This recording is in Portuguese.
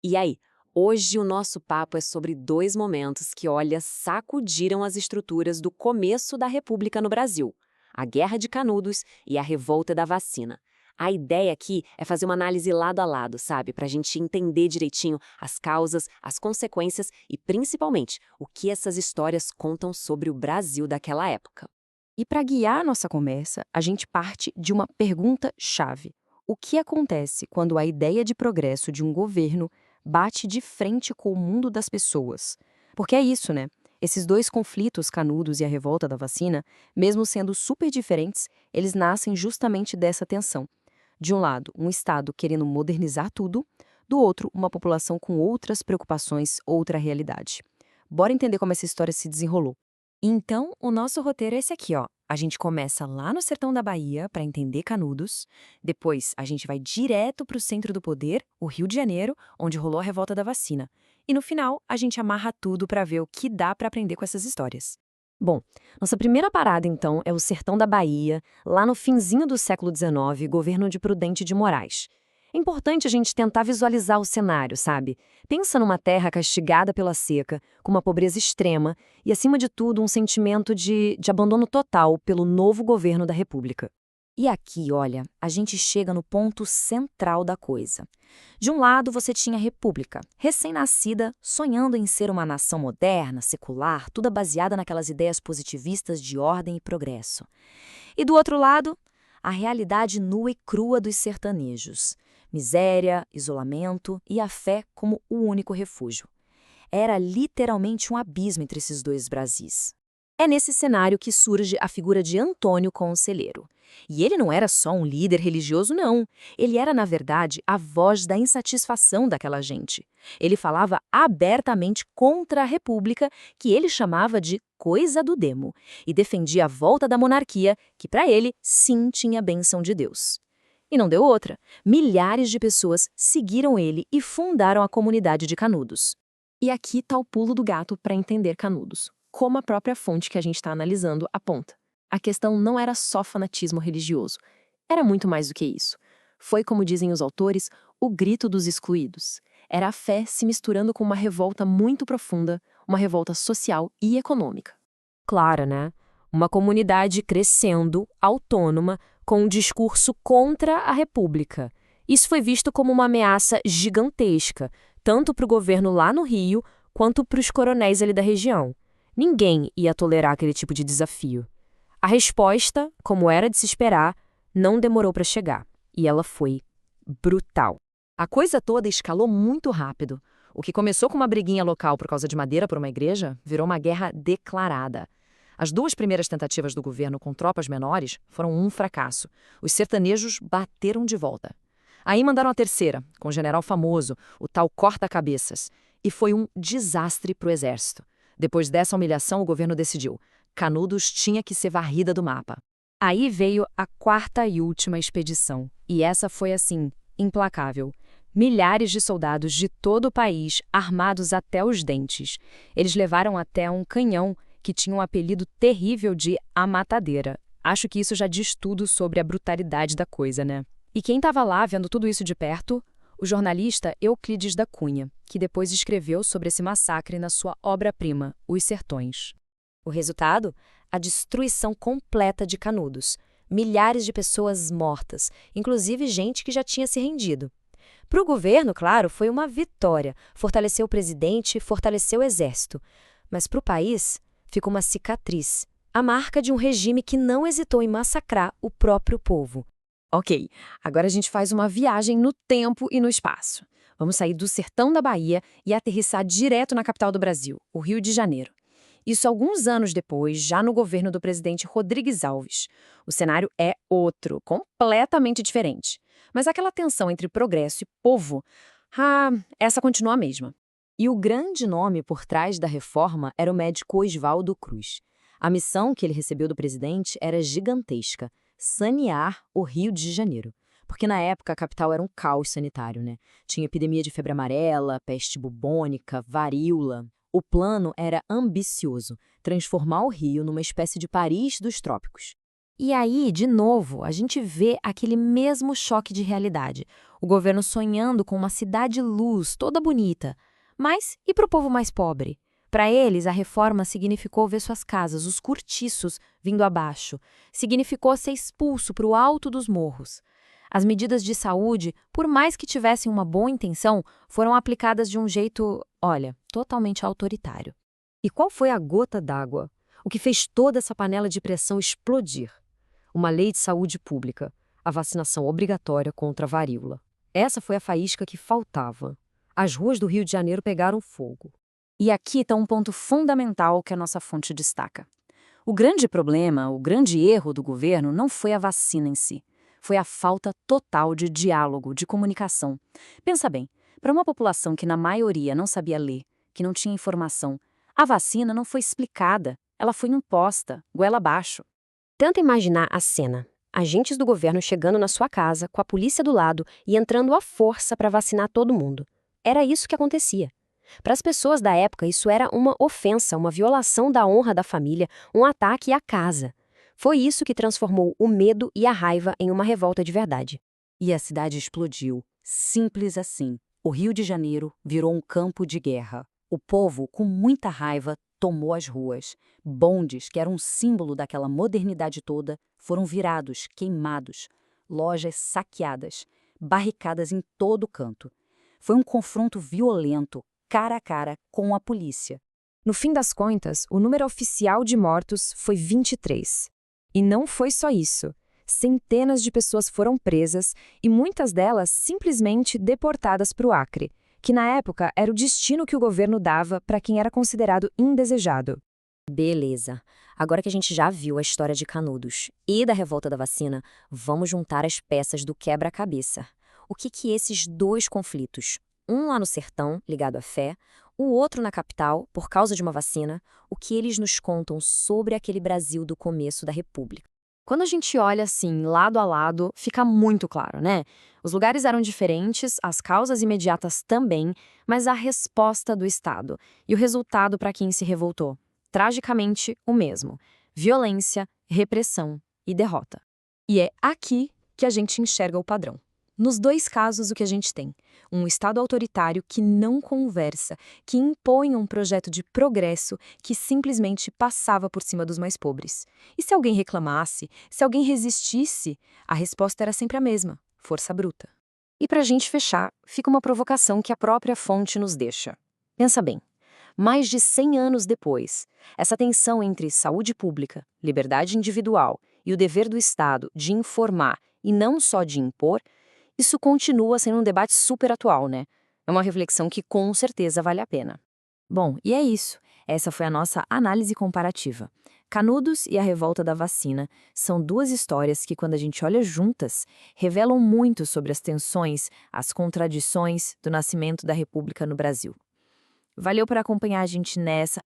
E aí, hoje o nosso papo é sobre dois momentos que, olha, sacudiram as estruturas do começo da República no Brasil: a Guerra de Canudos e a Revolta da Vacina. A ideia aqui é fazer uma análise lado a lado, sabe? Para a gente entender direitinho as causas, as consequências e, principalmente, o que essas histórias contam sobre o Brasil daquela época. E para guiar nossa conversa, a gente parte de uma pergunta-chave. O que acontece quando a ideia de progresso de um governo bate de frente com o mundo das pessoas? Porque é isso, né? Esses dois conflitos, Canudos e a revolta da vacina, mesmo sendo super diferentes, eles nascem justamente dessa tensão. De um lado, um Estado querendo modernizar tudo, do outro, uma população com outras preocupações, outra realidade. Bora entender como essa história se desenrolou. Então, o nosso roteiro é esse aqui, ó. A gente começa lá no sertão da Bahia para entender Canudos, depois a gente vai direto para o centro do poder, o Rio de Janeiro, onde rolou a revolta da vacina. E no final, a gente amarra tudo para ver o que dá para aprender com essas histórias. Bom, nossa primeira parada então é o sertão da Bahia, lá no finzinho do século XIX, governo de Prudente de Moraes. É importante a gente tentar visualizar o cenário, sabe? Pensa numa terra castigada pela seca, com uma pobreza extrema e, acima de tudo, um sentimento de abandono total pelo novo governo da República. E aqui, olha, a gente chega no ponto central da coisa. De um lado, você tinha a República, recém-nascida, sonhando em ser uma nação moderna, secular, toda baseada naquelas ideias positivistas de ordem e progresso. E do outro lado, a realidade nua e crua dos sertanejos. Miséria, isolamento e a fé como o único refúgio. Era literalmente um abismo entre esses dois Brasis. É nesse cenário que surge a figura de Antônio Conselheiro. E ele não era só um líder religioso, não. Ele era, na verdade, a voz da insatisfação daquela gente. Ele falava abertamente contra a República, que ele chamava de coisa do demo, e defendia a volta da monarquia, que para ele, sim, tinha bênção de Deus. E não deu outra. Milhares de pessoas seguiram ele e fundaram a comunidade de Canudos. E aqui está o pulo do gato para entender Canudos, como a própria fonte que a gente está analisando aponta. A questão não era só fanatismo religioso, era muito mais do que isso. Foi, como dizem os autores, o grito dos excluídos. Era a fé se misturando com uma revolta muito profunda, uma revolta social e econômica. Clara, né? Uma comunidade crescendo, autônoma, com um discurso contra a República. Isso foi visto como uma ameaça gigantesca, tanto para o governo lá no Rio, quanto para os coronéis ali da região. Ninguém ia tolerar aquele tipo de desafio. A resposta, como era de se esperar, não demorou para chegar. E ela foi brutal. A coisa toda escalou muito rápido. O que começou com uma briguinha local por causa de madeira por uma igreja, virou uma guerra declarada. As duas primeiras tentativas do governo com tropas menores foram um fracasso. Os sertanejos bateram de volta. Aí mandaram a terceira, com um general famoso, o tal Corta-Cabeças. E foi um desastre para o exército. Depois dessa humilhação, o governo decidiu: Canudos tinha que ser varrida do mapa. Aí veio a quarta e última expedição. E essa foi assim, implacável. Milhares de soldados de todo o país, armados até os dentes. Eles levaram até um canhão que tinha um apelido terrível de A Matadeira. Acho que isso já diz tudo sobre a brutalidade da coisa, né? E quem estava lá vendo tudo isso de perto? O jornalista Euclides da Cunha, que depois escreveu sobre esse massacre na sua obra-prima, Os Sertões. O resultado? A destruição completa de Canudos. Milhares de pessoas mortas, inclusive gente que já tinha se rendido. Para o governo, claro, foi uma vitória. Fortaleceu o presidente, fortaleceu o exército. Mas para o país, ficou uma cicatriz. A marca de um regime que não hesitou em massacrar o próprio povo. Ok, agora a gente faz uma viagem no tempo e no espaço. Vamos sair do sertão da Bahia e aterrissar direto na capital do Brasil, o Rio de Janeiro. Isso alguns anos depois, já no governo do presidente Rodrigues Alves. O cenário é outro, completamente diferente. Mas aquela tensão entre progresso e povo, essa continua a mesma. E o grande nome por trás da reforma era o médico Oswaldo Cruz. A missão que ele recebeu do presidente era gigantesca: sanear o Rio de Janeiro. Porque na época a capital era um caos sanitário, né? Tinha epidemia de febre amarela, peste bubônica, varíola. O plano era ambicioso: transformar o Rio numa espécie de Paris dos trópicos. E aí, de novo, a gente vê aquele mesmo choque de realidade. O governo sonhando com uma cidade-luz toda bonita. Mas e para o povo mais pobre? Para eles, a reforma significou ver suas casas, os cortiços, vindo abaixo. Significou ser expulso para o alto dos morros. As medidas de saúde, por mais que tivessem uma boa intenção, foram aplicadas de um jeito, olha, totalmente autoritário. E qual foi a gota d'água? O que fez toda essa panela de pressão explodir? Uma lei de saúde pública, a vacinação obrigatória contra a varíola. Essa foi a faísca que faltava. As ruas do Rio de Janeiro pegaram fogo. E aqui está um ponto fundamental que a nossa fonte destaca. O grande problema, o grande erro do governo não foi a vacina em si. Foi a falta total de diálogo, de comunicação. Pensa bem, para uma população que na maioria não sabia ler, que não tinha informação, a vacina não foi explicada, ela foi imposta, goela abaixo. Tenta imaginar a cena. Agentes do governo chegando na sua casa, com a polícia do lado e entrando à força para vacinar todo mundo. Era isso que acontecia. Para as pessoas da época, isso era uma ofensa, uma violação da honra da família, um ataque à casa. Foi isso que transformou o medo e a raiva em uma revolta de verdade. E a cidade explodiu. Simples assim. O Rio de Janeiro virou um campo de guerra. O povo, com muita raiva, tomou as ruas. Bondes, que eram um símbolo daquela modernidade toda, foram virados, queimados. Lojas saqueadas, barricadas em todo canto. Foi um confronto violento, cara a cara, com a polícia. No fim das contas, o número oficial de mortos foi 23. E não foi só isso. Centenas de pessoas foram presas e muitas delas simplesmente deportadas para o Acre, que na época era o destino que o governo dava para quem era considerado indesejado. Beleza. Agora que a gente já viu a história de Canudos e da revolta da vacina, vamos juntar as peças do quebra-cabeça. O que esses dois conflitos, um lá no sertão, ligado à fé, o outro na capital, por causa de uma vacina, o que eles nos contam sobre aquele Brasil do começo da República? Quando a gente olha assim, lado a lado, fica muito claro, né? Os lugares eram diferentes, as causas imediatas também, mas a resposta do Estado e o resultado para quem se revoltou, tragicamente o mesmo: violência, repressão e derrota. E é aqui que a gente enxerga o padrão. Nos dois casos, o que a gente tem? Um Estado autoritário que não conversa, que impõe um projeto de progresso que simplesmente passava por cima dos mais pobres. E se alguém reclamasse, se alguém resistisse, a resposta era sempre a mesma: força bruta. E para a gente fechar, fica uma provocação que a própria fonte nos deixa. Pensa bem, mais de 100 anos depois, essa tensão entre saúde pública, liberdade individual e o dever do Estado de informar e não só de impor, isso continua sendo um debate super atual, né? É uma reflexão que com certeza vale a pena. Bom, e é isso. Essa foi a nossa análise comparativa. Canudos e a revolta da vacina são duas histórias que, quando a gente olha juntas, revelam muito sobre as tensões, as contradições do nascimento da República no Brasil. Valeu por acompanhar a gente nessa